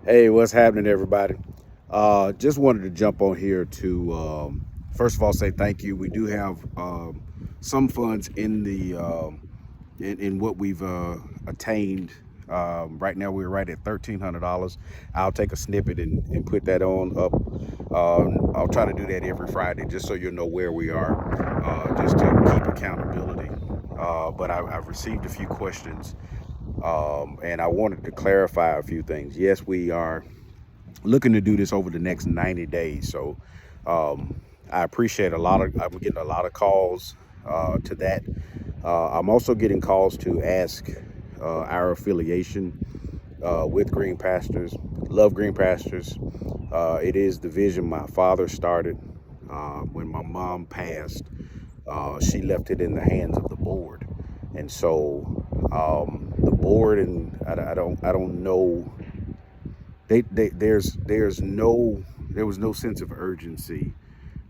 Hey, what's happening, everybody? Just wanted to jump on here to first of all say thank you. We do have some funds in the in what we've attained. Right now, we're right at $1,300. I'll take a snippet and put that on up. I'll try to do that every Friday, just so you know where we are, just to keep accountability. But I've received a few questions, and I wanted to clarify a few things. Yes, we are looking to do this over the next 90 days. So I appreciate I'm getting a lot of calls to that. I'm also getting calls to ask our affiliation with Green Pastures. Love Green Pastures. It is the vision my father started when my mom passed. She left it in the hands of the board, and so the board and I don't know there was no sense of urgency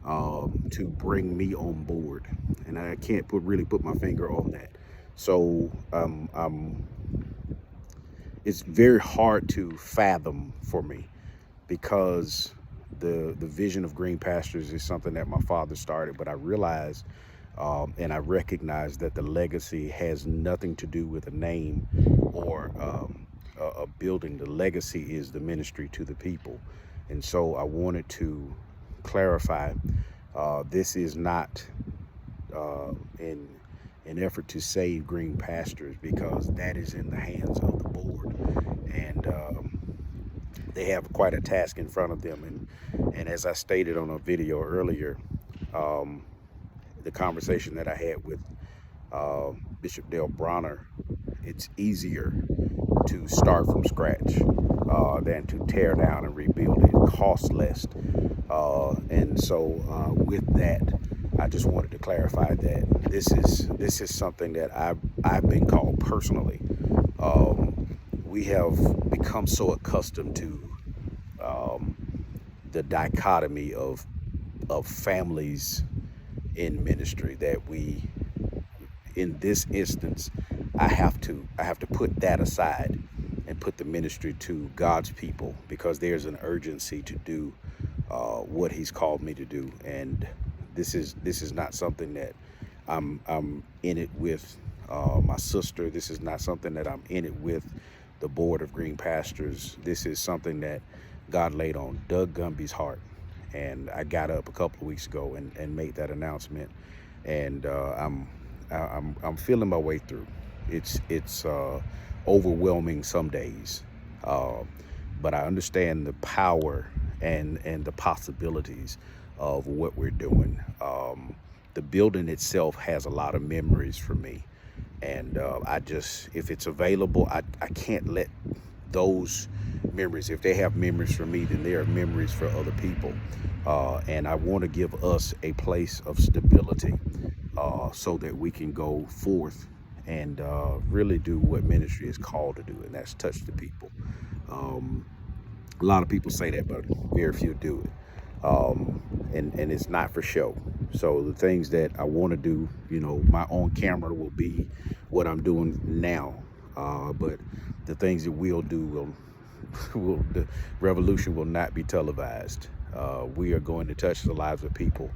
to bring me on board, and I can't really put my finger on that. So it's very hard to fathom for me because the vision of Green Pastures is something that my father started, but I realized and I recognize that the legacy has nothing to do with a name or a building. The legacy is the ministry to the people. And so I wanted to clarify this is not in an effort to save Green Pastures, because that is in the hands of the board. And they have quite a task in front of them. And as I stated on a video earlier, um, the conversation that I had with uh, Bishop Dale Bronner, it's easier to start from scratch than to tear down and rebuild. It costs less. And so with that, I just wanted to clarify that this is something that I've been called personally. We have become so accustomed to um, the dichotomy of families in ministry that we, in this instance, I have to put that aside and put the ministry to God's people, because there's an urgency to do what He's called me to do. And this is not something that I'm in it with my sister. This is not something that I'm in it with the board of Green Pastures. This is something that God laid on Doug Gumby's heart, and I got up a couple of weeks ago and made that announcement. And I'm feeling my way through. It's overwhelming some days, uh, but I understand the power and the possibilities of what we're doing. The building itself has a lot of memories for me, and I just, if it's available, I can't let those memories, if they have memories for me, then they are memories for other people. And I want to give us a place of stability so that we can go forth and really do what ministry is called to do, and that's touch the people. Um, a lot of people say that, but very few do it. And it's not for show. So the things that I want to do, my own camera will be what I'm doing now. But the things that we'll do the revolution will not be televised. We are going to touch the lives of people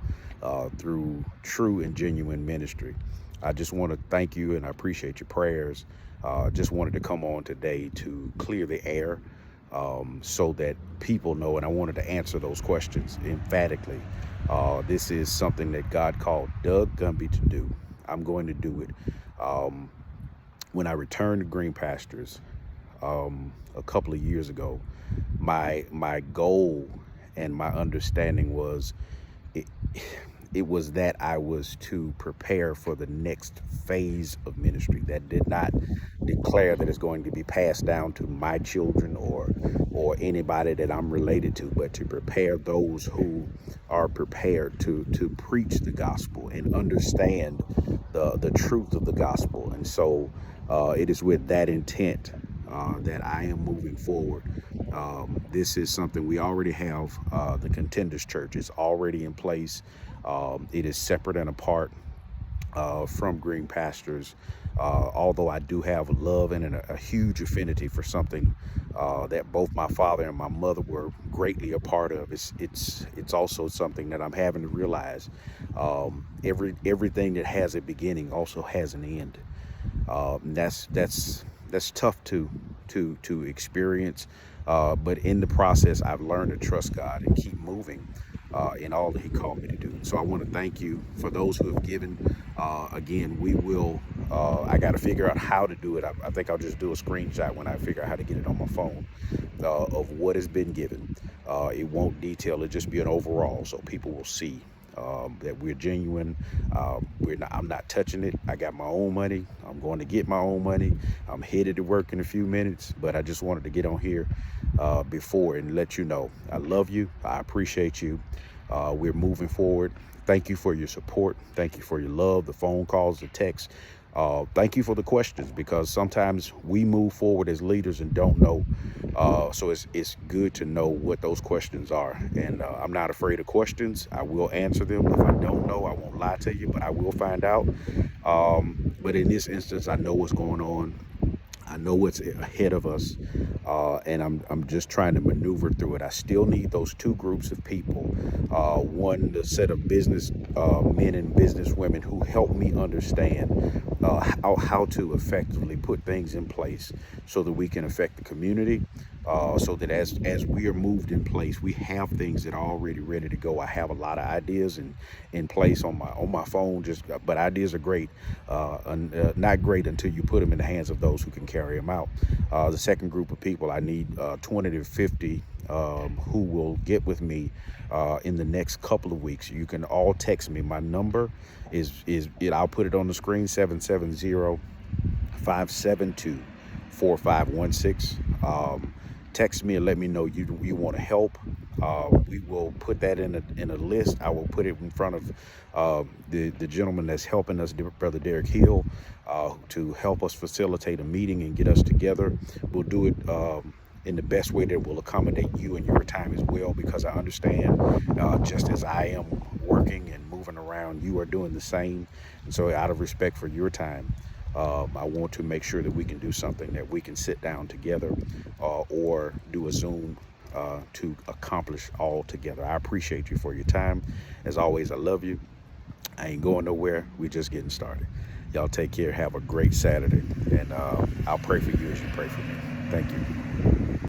through true and genuine ministry. I just want to thank you, and I appreciate your prayers. Just wanted to come on today to clear the air, so that people know, and I wanted to answer those questions emphatically. This is something that God called Doug Gumby to do. I'm going to do it. Um, when I returned to Green Pastures a couple of years ago, my goal and my understanding was it, it was that I was to prepare for the next phase of ministry. That did not declare that it's going to be passed down to my children or anybody that I'm related to, but to prepare those who are prepared to preach the gospel and understand the truth of the gospel. And so it is with that intent that I am moving forward. This is something we already have. The Contenders Church is already in place. It is separate and apart from Green Pastures. Although I do have love and a huge affinity for something that both my father and my mother were greatly a part of, it's also something that I'm having to realize. Everything that has a beginning also has an end. That's tough to experience. But in the process, I've learned to trust God and keep moving in all that He called me to do. So I want to thank you for those who have given. Again, we will. I got to figure out how to do it. I think I'll just do a screenshot when I figure out how to get it on my phone of what has been given. It won't detail it; just be an overall, so people will see that we're genuine. I'm not touching it. I got my own money. I'm going to get my own money. I'm headed to work in a few minutes, but I just wanted to get on here before and let you know I love you. I appreciate you. We're moving forward. Thank you for your support. Thank you for your love, the phone calls, the texts. Thank you for the questions, because sometimes we move forward as leaders and don't know. So it's good to know what those questions are. And I'm not afraid of questions. I will answer them. If I don't know, I won't lie to you, but I will find out. But in this instance, I know what's going on. I know what's ahead of us, and I'm just trying to maneuver through it. I still need those two groups of people. One, the set of business men and business women who help me understand how to effectively put things in place so that we can affect the community. So that as we are moved in place, we have things that are already ready to go. I have a lot of ideas in place on my phone. But ideas are great, not great until you put them in the hands of those who can carry them out. The second group of people, I need 20 to 50 who will get with me in the next couple of weeks. You can all text me. My number I'll put it on the screen: 770-572-4516. Text me and let me know you want to help. We will put that in a list. I will put it in front of the gentleman that's helping us, Brother Derek Hill, to help us facilitate a meeting and get us together. We'll do it in the best way that will accommodate you and your time as well, because I understand just as I am working and moving around, you are doing the same. And so out of respect for your time, I want to make sure that we can do something that we can sit down together or do a Zoom to accomplish all together. I appreciate you for your time. As always, I love you. I ain't going nowhere. We're just getting started. Y'all take care. Have a great Saturday. And I'll pray for you as you pray for me. Thank you.